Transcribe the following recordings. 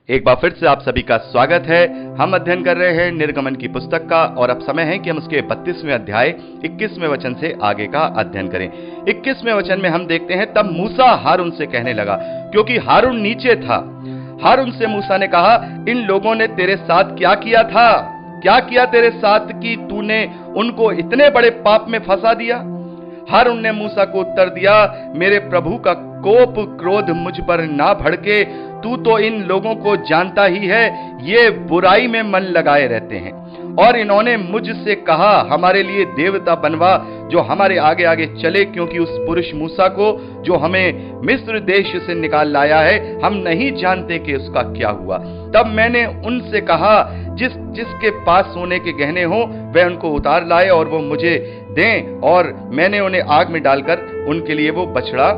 एक बार फिर से आप सभी का स्वागत है। हम अध्ययन कर रहे हैं निर्गमन की पुस्तक का और अब समय है कि हम उसके 32वें अध्याय 21वें वचन से आगे का अध्ययन करें। 21वें वचन में हम देखते हैं, तब मूसा हारून से कहने लगा, क्योंकि हारून नीचे था। हारून से मूसा ने कहा, इन लोगों ने तेरे साथ क्या किया था? क्या किया तेरे साथ कि तूने उनको इतने बड़े पाप में फंसा दिया? हारून ने मूसा को उत्तर दिया, मेरे प्रभु का कोप क्रोध मुझ पर ना भड़के, तू तो इन लोगों को जानता ही है, ये बुराई में मन लगाए रहते हैं। और इन्होंने मुझसे कहा, हमारे लिए देवता बनवा जो हमारे आगे आगे चले, क्योंकि उस पुरुष मूसा को जो हमें मिस्र देश से निकाल लाया है, हम नहीं जानते कि उसका क्या हुआ। तब मैंने उनसे कहा, जिसके पास सोने के गहने हो वह उनको उतार लाए और वो मुझे दें, और मैंने उन्हें आग में डालकर उनके लिए वो बछड़ा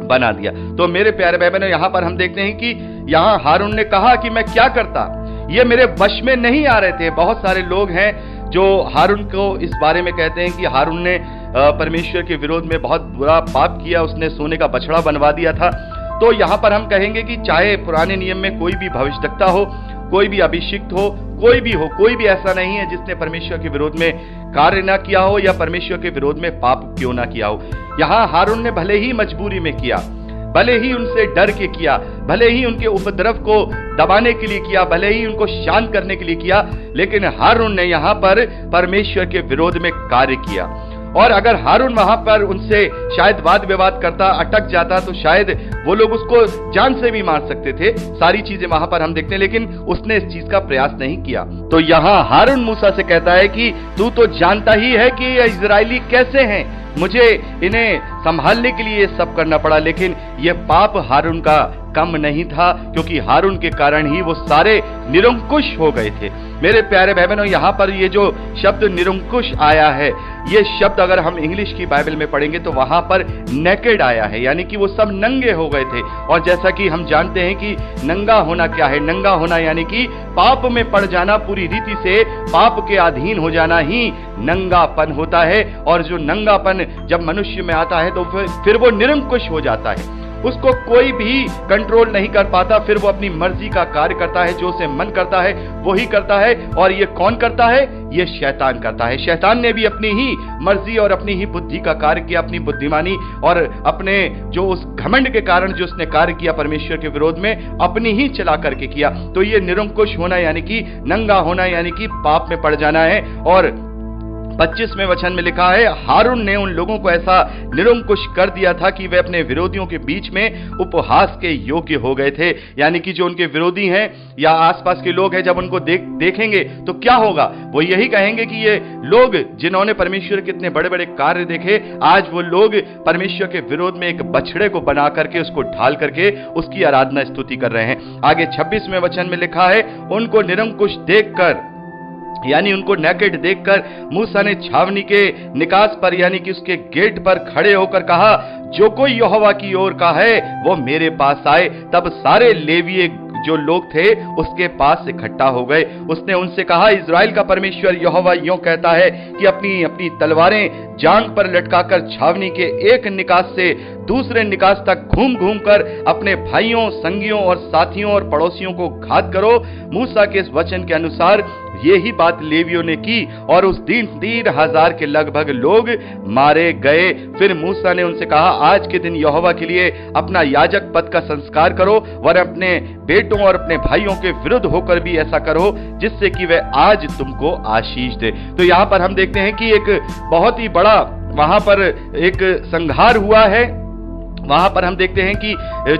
बना दिया। तो मेरे प्यारे भाई बहनों, यहाँ पर हम देखते हैं कि यहाँ हारून ने कहा कि मैं क्या करता, ये मेरे वश में नहीं आ रहे थे। बहुत सारे लोग हैं जो हारून को इस बारे में कहते हैं कि हारून ने परमेश्वर के विरोध में बहुत बुरा पाप किया, उसने सोने का बछड़ा बनवा दिया था। तो यहाँ पर हम कहेंगे कि चाहे पुराने नियम में कोई भी भविष्यद्वक्ता हो, कोई भी अभिषिक्त हो, कोई भी हो, कोई भी ऐसा नहीं है जिसने परमेश्वर के विरोध में कार्य ना किया हो या परमेश्वर के विरोध में पाप क्यों ना किया हो। यहाँ हारून ने भले ही मजबूरी में किया, भले ही उनसे डर के किया, भले ही उनके उपद्रव को दबाने के लिए किया, भले ही उनको शांत करने के लिए किया, लेकिन हारून ने यहाँ पर परमेश्वर के विरोध में कार्य किया। और अगर हारून वहां पर उनसे शायद वाद विवाद करता, अटक जाता, तो शायद वो लोग उसको जान से भी मार सकते थे। सारी चीजें वहां पर हम देखते हैं, लेकिन उसने इस चीज का प्रयास नहीं किया। तो यहाँ हारून मूसा से कहता है कि तू तो जानता ही है कि ये इजरायली कैसे हैं, मुझे इन्हें संभालने के लिए सब करना पड़ा। लेकिन यह पाप हारून का कम नहीं था, क्योंकि हारून के कारण ही वो सारे निरंकुश हो गए थे। मेरे प्यारे भाई बहनों, यहाँ पर ये जो शब्द निरंकुश आया है, ये शब्द अगर हम इंग्लिश की बाइबल में पढ़ेंगे तो वहां पर नेकेड आया है, यानी कि वो सब नंगे हो गए थे। और जैसा कि हम जानते हैं कि नंगा होना क्या है, नंगा होना यानी कि पाप में पड़ जाना, पूरी रीति से पाप के अधीन हो जाना ही नंगापन होता है। और जो नंगापन जब मनुष्य में आता है तो फिर वो निरंकुश हो जाता है, उसको कोई भी कंट्रोल नहीं कर पाता, फिर वो अपनी मर्जी का कार्य करता है, जो उसे मन करता है वो ही करता है। और ये कौन करता है? ये शैतान करता है। शैतान ने भी अपनी ही मर्जी और अपनी ही बुद्धि का कार्य किया, अपनी बुद्धिमानी और अपने जो उस घमंड के कारण जो उसने कार्य किया परमेश्वर के विरोध में, अपनी ही चला करके किया। तो ये निरंकुश होना यानी कि नंगा होना यानी कि पाप में पड़ जाना है। और 25वें वचन में लिखा है, हारून ने उन लोगों को ऐसा निरंकुश कर दिया था कि वे अपने विरोधियों के बीच में उपहास के योग्य हो गए थे। यानी कि जो उनके विरोधी हैं या आसपास के लोग हैं, जब उनको देखेंगे तो क्या होगा? वो यही कहेंगे कि ये लोग जिन्होंने परमेश्वर के इतने बड़े बड़े कार्य देखे, आज वो लोग परमेश्वर के विरोध में एक बछड़े को बना करके, उसको ढाल करके उसकी आराधना स्तुति कर रहे हैं। आगे 26वें वचन में लिखा है, उनको निरंकुश देखकर यानी उनको नेकेड देखकर मूसा ने छावनी के निकास पर यानी कि उसके गेट पर खड़े होकर कहा, जो कोई यहोवा की ओर का है वो मेरे पास आए। तब सारे लेवीय जो लोग थे उसके पास इकट्ठा हो गए। उसने उनसे कहा, इज़राइल का परमेश्वर यहोवा यूं कहता है कि अपनी अपनी तलवारें जांग पर लटकाकर छावनी के एक निकास से दूसरे निकास तक घूम घूम कर अपने भाइयों, संगियों और साथियों और पड़ोसियों को घात करो। मूसा के इस वचन के अनुसार ये ही बात लेवियों ने की और उस दिन 3,000 के लगभग लोग मारे गए। फिर मूसा ने उनसे कहा, आज के दिन यहोवा के लिए अपना याजक पद का संस्कार करो, वर अपने बेटों और अपने भाइयों के विरुद्ध होकर भी ऐसा करो, जिससे कि वे आज तुमको आशीष दे। तो यहाँ पर हम देखते हैं कि एक बहुत ही बड़ा वहां पर एक संहार हुआ है। वहां पर हम देखते हैं कि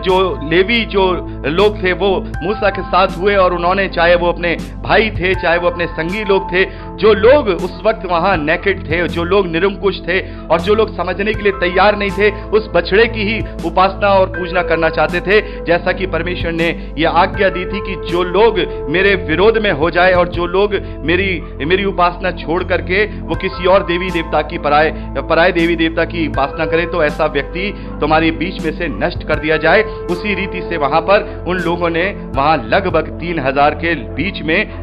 जो लेवी जो लोग थे वो मूसा के साथ हुए और उन्होंने, चाहे वो अपने भाई थे, चाहे वो अपने संगी लोग थे, जो लोग उस वक्त वहां नेकेड थे, जो लोग निरंकुश थे और जो लोग समझने के लिए तैयार नहीं थे, उस बछड़े की ही उपासना और पूजना करना चाहते थे। जैसा कि परमेश्वर ने यह आज्ञा दी थी कि जो लोग मेरे विरोध में हो जाए और जो लोग मेरी उपासना छोड़ करके वो किसी और देवी देवता की पराये देवी देवता की उपासना करे, तो ऐसा व्यक्ति तुम्हारी बीच में से नष्ट कर दिया जाए। उसी रीति से वहां पर उन लोगों ने वहां लगभग 3,000 के बीच में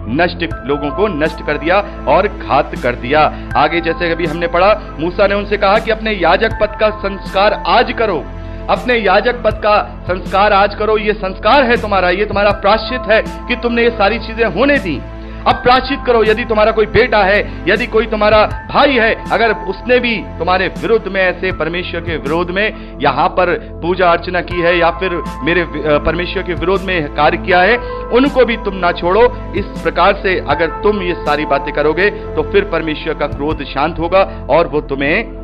लोगों को नष्ट कर दिया और घात कर दिया। आगे जैसे अभी हमने पढ़ा, मूसा ने उनसे कहा कि अपने याजक पद का संस्कार आज करो। अपने याजक पद का संस्कार आज करो। ये संस्कार है तुम्हारा, ये तुम्हारा प्रायश्चित है कि तुमने ये सारी चीजें होने दी। अब प्रायश्चित करो। यदि तुम्हारा कोई बेटा है, यदि कोई तुम्हारा भाई है, अगर उसने भी तुम्हारे विरुद्ध में ऐसे परमेश्वर के विरोध में यहां पर पूजा अर्चना की है या फिर मेरे परमेश्वर के विरोध में कार्य किया है, उनको भी तुम ना छोड़ो। इस प्रकार से अगर तुम ये सारी बातें करोगे तो फिर परमेश्वर का क्रोध शांत होगा और वो तुम्हें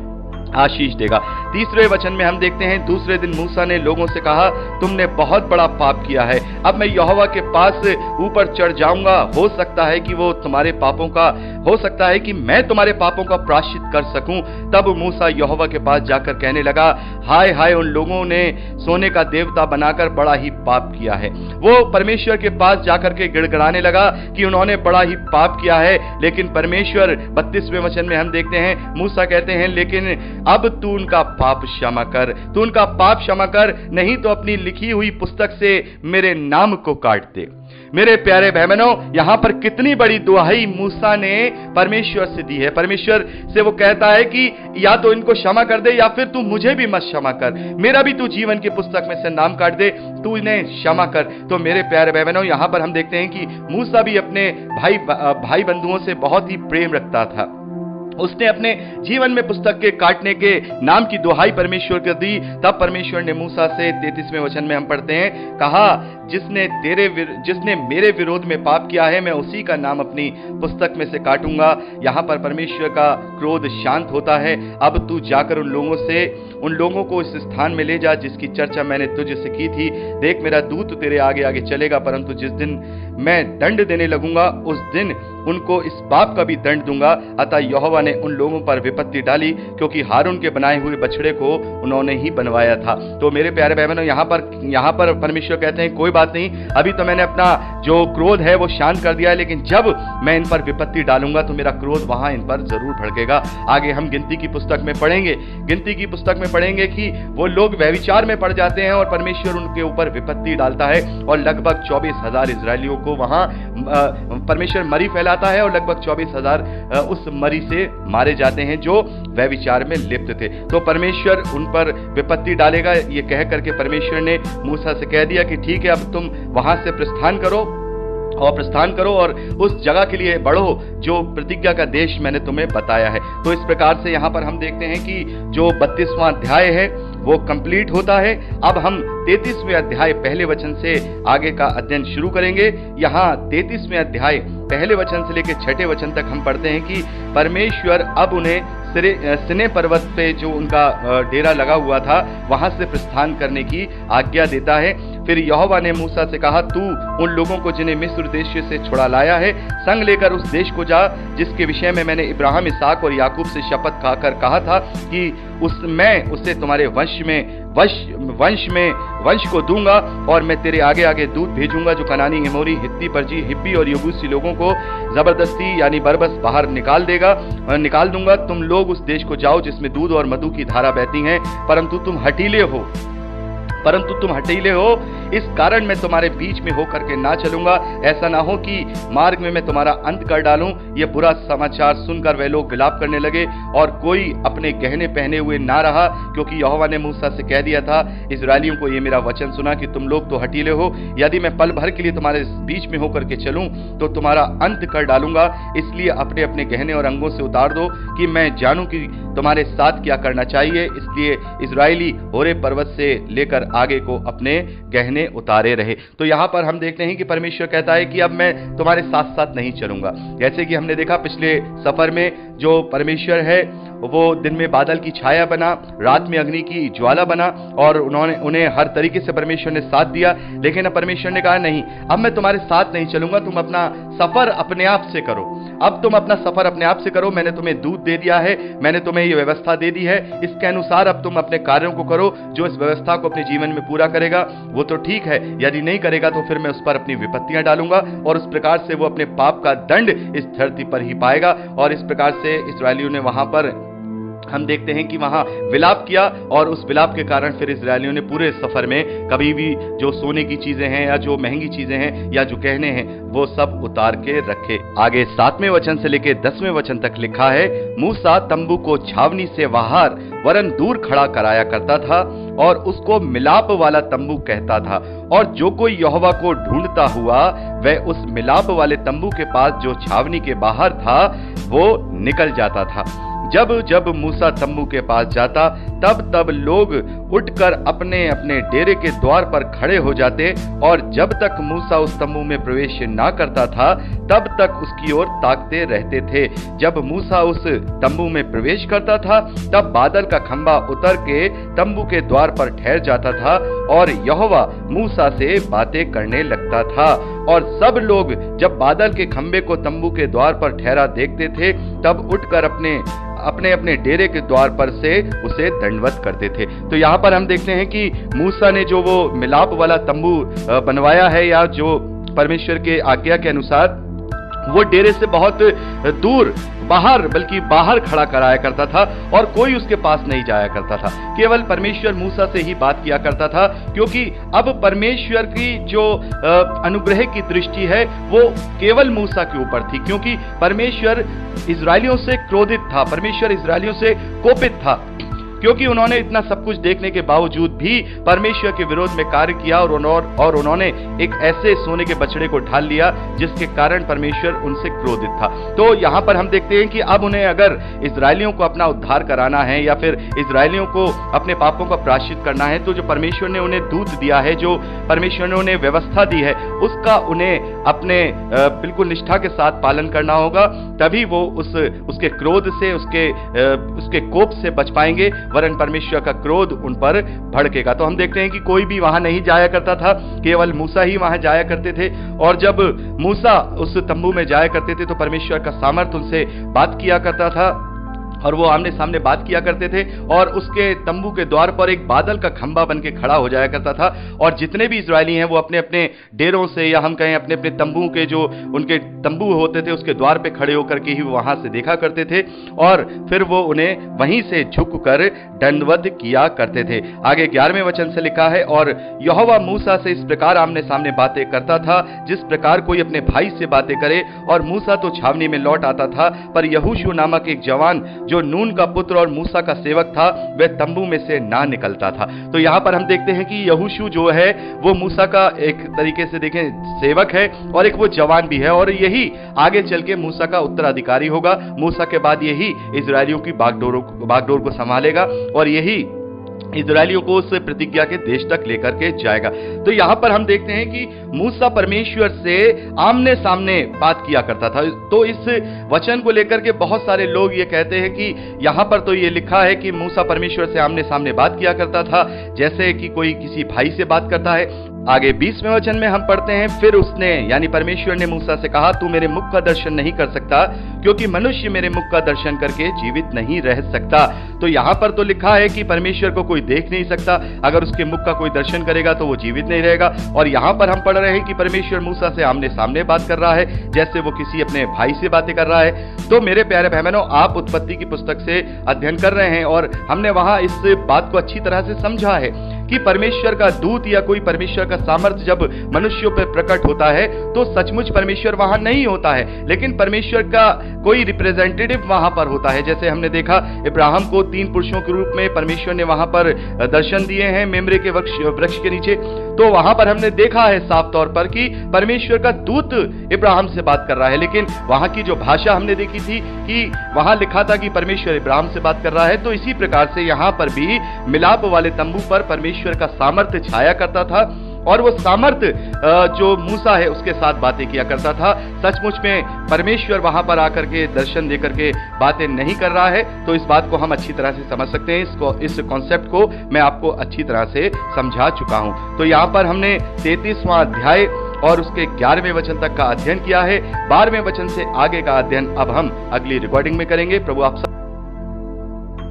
आशीष देगा। तीसरे वचन में हम देखते हैं, दूसरे दिन मूसा ने लोगों से कहा, तुमने बहुत बड़ा पाप किया है। अब मैं यहोवा के पास ऊपर चढ़ जाऊंगा। हो सकता है कि वो तुम्हारे पापों का, हो सकता है कि मैं तुम्हारे पापों का प्रायश्चित कर सकूं। तब मूसा यहोवा के पास जाकर कहने लगा, हाय हाय, उन लोगों ने सोने का देवता बनाकर बड़ा ही पाप किया है। वो परमेश्वर के पास जाकर के गिड़गिड़ाने लगा कि उन्होंने बड़ा ही पाप किया है। लेकिन परमेश्वर 32वें वचन में हम देखते हैं, मूसा कहते हैं, लेकिन अब तू उनका पाप क्षमा कर, तू उनका पाप क्षमा कर, नहीं तो अपनी लिखी हुई पुस्तक से मेरे नाम को काट दे। मेरे प्यारे बहनों, यहां पर कितनी बड़ी दुहाई मूसा ने परमेश्वर से दी है। परमेश्वर से वो कहता है कि या तो इनको क्षमा कर दे या फिर तू मुझे भी मत क्षमा कर, मेरा भी तू जीवन की पुस्तक में से नाम काट दे, तू इन्हें क्षमा कर। तो मेरे प्यारे बहनों, यहां पर हम देखते हैं कि मूसा भी अपने भाई बंधुओं से बहुत ही प्रेम रखता था। उसने अपने जीवन में पुस्तक के काटने के नाम की दुहाई परमेश्वर को दी। तब परमेश्वर ने मूसा से 33वें वचन में हम पढ़ते हैं, कहा, जिसने मेरे विरोध में पाप किया है, मैं उसी का नाम अपनी पुस्तक में से काटूंगा। यहां पर परमेश्वर का क्रोध शांत होता है। अब तू जाकर उन लोगों को इस स्थान में ले जा जिसकी चर्चा मैंने तुझसे की थी। देख, मेरा दूत तेरे आगे आगे चलेगा, परंतु जिस दिन मैं दंड देने लगूंगा उस दिन उनको इस पाप का भी दंड दूंगा। अतः यहोवा ने उन लोगों पर विपत्ति डाली, क्योंकि हारून के बनाए हुए बछड़े को उन्होंने ही बनवाया था। तो मेरे प्यारे बहनों, यहाँ पर परमेश्वर कहते हैं, कोई बात नहीं, अभी तो मैंने अपना जो क्रोध है वो शांत कर दिया है, लेकिन जब मैं इन पर विपत्ति डालूंगा तो मेरा क्रोध वहां इन पर जरूर भड़केगा। आगे हम गिनती की पुस्तक में पढ़ेंगे कि वो लोग व्यभिचार में पड़ जाते हैं और परमेश्वर उनके ऊपर विपत्ति डालता है और लगभग 24,000 इजरायलियों को वहां परमेश्वर मरी फैलाता है और लगभग 24,000 उस मरी से मारे जाते हैं जो व्यभिचार में लिप्त थे। तो परमेश्वर उन पर विपत्ति डालेगा। ये कह करके परमेश्वर ने मूसा से कह दिया कि ठीक है, अब तुम वहां से प्रस्थान करो और उस जगह के लिए बढ़ो जो प्रतिज्ञा का देश मैंने तुम्हें बताया है। तो इस प्रकार से यहां पर हम देखते हैं कि जो 32वां अध्याय है वो कंप्लीट होता है। अब हम 33वें अध्याय पहले वचन से आगे का अध्ययन शुरू करेंगे। यहाँ 33वें अध्याय पहले वचन से लेकर 6ठे वचन तक हम पढ़ते हैं कि परमेश्वर अब उन्हें सिने पर्वत पे जो उनका डेरा लगा हुआ था वहां से प्रस्थान करने की आज्ञा देता है। फिर यहोवा ने मूसा से कहा, तू उन लोगों को जिन्हें मिस्र देश से छुड़ा लाया है संग लेकर उस देश को जा जिसके विषय में मैंने इब्राहिम, इसहाक और याकूब से शपथ खाकर कहा था कि मैं उसे तुम्हारे वंश को दूंगा और मैं तेरे आगे आगे दूत भेजूंगा जो कनानी, एमोरी, हित्ती, परजी, हिब्बी और यबूसी लोगों को जबरदस्ती यानी बरबस बाहर निकाल दूंगा। तुम लोग उस देश को जाओ जिसमें दूध और मधु की धारा बहती हैं, परंतु तुम हठीले हो, इस कारण मैं तुम्हारे बीच में होकर के ना चलूंगा। ऐसा ना हो कि मार्ग में मैं तुम्हारा अंत कर डालूं। ये बुरा समाचार सुनकर वे लोग विलाप करने लगे और कोई अपने गहने पहने हुए ना रहा, क्योंकि यहोवा ने मूसा से कह दिया था, इस्राएलियों को ये मेरा वचन सुना कि तुम लोग तो हठीले हो। यदि मैं पल भर के लिए तुम्हारे बीच में होकर के चलूं तो तुम्हारा अंत कर डालूंगा। इसलिए अपने अपने गहने और अंगों से उतार दो कि मैं जानूं कि तुम्हारे साथ क्या करना चाहिए। इसलिए इस्राएली होरे पर्वत से लेकर आगे को अपने गहने उतारे रहे। तो यहां पर हम देखते हैं कि परमेश्वर कहता है कि अब मैं तुम्हारे साथ साथ नहीं चलूंगा। जैसे कि हमने देखा पिछले सफर में, जो परमेश्वर है वो दिन में बादल की छाया बना, रात में अग्नि की ज्वाला बना और उन्हें हर तरीके से परमेश्वर ने साथ दिया। लेकिन अब परमेश्वर ने कहा, नहीं, अब मैं तुम्हारे साथ नहीं चलूंगा, तुम अपना सफर अपने आप से करो। अब तुम अपना सफर अपने आप से करो। मैंने तुम्हें दूध दे दिया है, मैंने तुम्हें ये व्यवस्था दे दी है, इसके अनुसार अब तुम अपने कार्यों को करो। जो इस व्यवस्था को अपने जीवन में पूरा करेगा वो तो ठीक है, यदि नहीं करेगा तो फिर मैं उस पर अपनी विपत्तियां डालूंगा और उस प्रकार से वो अपने पाप का दंड इस धरती पर ही पाएगा। और इस प्रकार से इस्राएलियों ने वहां पर हम देखते हैं कि वहां विलाप किया और उस विलाप के कारण फिर इजरायलियों ने पूरे सफर में कभी भी जो सोने की चीजें हैं या जो महंगी चीजें हैं या जो गहने हैं वो सब उतार के रखे। आगे 7वें वचन से लेकर 10वें वचन तक लिखा है, मूसा तंबू को छावनी से बाहर वरन दूर खड़ा कराया करता था और उसको मिलाप वाला तंबू कहता था, और जो कोई यहोवा को ढूंढता हुआ वह उस मिलाप वाले तंबू के पास जो छावनी के बाहर था वो निकल जाता था। जब जब मूसा तंबू के पास जाता तब तब लोग उठकर अपने अपने डेरे के द्वार पर खड़े हो जाते, और जब तक मूसा उस तंबू में प्रवेश ना करता था तब तक उसकी ओर ताकते रहते थे। जब मूसा उस तंबू में प्रवेश करता था तब बादल का खंबा उतर के तंबू के द्वार पर ठहर जाता था और यहोवा मूसा से बातें करने लगता था। और सब लोग जब बादल के खंबे को तंबू के द्वार पर ठहरा देखते थे तब उठकर अपने अपने डेरे के द्वार पर से उसे दंडवत करते थे। तो यहाँ पर हम देखते हैं कि मूसा ने जो वो मिलाप वाला तंबू बनवाया है, या जो परमेश्वर के आज्ञा के अनुसार वो डेरे से बहुत दूर बल्कि बाहर खड़ा कराया करता था और कोई उसके पास नहीं जाया करता था। केवल परमेश्वर मूसा से ही बात किया करता था, क्योंकि अब परमेश्वर की जो अनुग्रह की दृष्टि है वो केवल मूसा के ऊपर थी, क्योंकि परमेश्वर इजरायलियों से क्रोधित था, परमेश्वर इजरायलियों से कोपित था, क्योंकि उन्होंने इतना सब कुछ देखने के बावजूद भी परमेश्वर के विरोध में कार्य किया और उन्होंने एक ऐसे सोने के बछड़े को ढाल लिया जिसके कारण परमेश्वर उनसे क्रोधित था। तो यहाँ पर हम देखते हैं कि अब उन्हें अगर इजरायलियों को अपना उद्धार कराना है या फिर इजरायलियों को अपने पापों का प्रायश्चित करना है, तो जो परमेश्वर ने उन्हें दूत दिया है, जो परमेश्वर ने उन्हें व्यवस्था दी है, उसका उन्हें अपने बिल्कुल निष्ठा के साथ पालन करना होगा, तभी वो उसके क्रोध से उसके कोप से बच पाएंगे, वरन परमेश्वर का क्रोध उन पर भड़केगा। तो हम देखते हैं कि कोई भी वहां नहीं जाया करता था, केवल मूसा ही वहां जाया करते थे, और जब मूसा उस तंबू में जाया करते थे तो परमेश्वर का सामर्थ उनसे बात किया करता था और वो आमने सामने बात किया करते थे, और उसके तंबू के द्वार पर एक बादल का खंबा बन के खड़ा हो जाया करता था, और जितने भी इजरायली हैं वो अपने अपने डेरों से या हम कहें अपने अपने तंबू के जो उनके तंबू होते थे उसके द्वार पे खड़े होकर के ही वहां से देखा करते थे, और फिर वो उन्हें वहीं से झुककर दंडवत किया करते थे। आगे 11वें वचन से लिखा है, और यहोवा मूसा से इस प्रकार आमने सामने बातें करता था जिस प्रकार कोई अपने भाई से बातें करे, और मूसा तो छावनी में लौट आता था, पर यहोशू नामक एक जवान जो नून का पुत्र और मूसा का सेवक था वह तंबू में से ना निकलता था। तो यहां पर हम देखते हैं कि यहोशू जो है वो मूसा का एक तरीके से देखें सेवक है और एक वो जवान भी है, और यही आगे चल के मूसा का उत्तराधिकारी होगा। मूसा के बाद यही इजरायलियों की बागडोर को संभालेगा और यही इजरायलियों को उस प्रतिज्ञा के देश तक लेकर के जाएगा। तो यहां पर हम देखते हैं कि मूसा परमेश्वर से आमने सामने बात किया करता था। तो इस वचन को लेकर के बहुत सारे लोग ये कहते हैं कि यहां पर तो ये लिखा है कि मूसा परमेश्वर से आमने सामने बात किया करता था जैसे कि कोई किसी भाई से बात करता है। आगे 20वें वचन में हम पढ़ते हैं, फिर उसने यानी परमेश्वर ने मूसा से कहा, तू मेरे मुख का दर्शन नहीं कर सकता, क्योंकि मनुष्य मेरे मुख का दर्शन करके जीवित नहीं रह सकता। तो यहां पर तो लिखा है कि परमेश्वर को कोई देख नहीं सकता, अगर उसके मुख का कोई दर्शन करेगा तो वो जीवित नहीं रहेगा। और यहां पर हम पढ़ रहे हैं कि परमेश्वर मूसा से आमने सामने बात कर रहा है जैसे वो किसी अपने भाई से बातें कर रहा है। तो मेरे प्यारे भाई बहनों, आप उत्पत्ति की पुस्तक से अध्ययन कर रहे हैं और हमने वहां इस बात को अच्छी तरह से समझा है कि परमेश्वर का दूत या कोई परमेश्वर का सामर्थ्य जब मनुष्यों पर प्रकट होता है तो सचमुच परमेश्वर वहां नहीं होता है, लेकिन परमेश्वर का कोई रिप्रेजेंटेटिव वहां पर होता है। जैसे हमने देखा इब्राहिम को 3 पुरुषों के रूप में परमेश्वर ने वहां पर दर्शन दिए हैं मेम्रे के वृक्ष के नीचे। तो वहां पर हमने देखा है साफ तौर पर कि परमेश्वर का दूत इब्राहिम से बात कर रहा है, लेकिन वहां की जो भाषा हमने देखी थी कि वहां लिखा था कि परमेश्वर इब्राहिम से बात कर रहा है। तो इसी प्रकार से यहां पर भी मिलाप वाले तंबू पर परमेश्वर का सामर्थ्य छाया करता था और वो सामर्थ्य जो मूसा है उसके साथ बातें किया करता था। सचमुच में परमेश्वर वहां पर आकर के दर्शन देकर के बातें नहीं कर रहा है। तो इस बात को हम अच्छी तरह से समझ सकते हैं, इस कॉन्सेप्ट को मैं आपको अच्छी तरह से समझा चुका हूं। तो यहाँ पर हमने 33वां अध्याय और उसके 11वें वचन तक का अध्ययन किया है। 12वें वचन से आगे का अध्ययन अब हम अगली रिकॉर्डिंग में करेंगे। प्रभु आप सब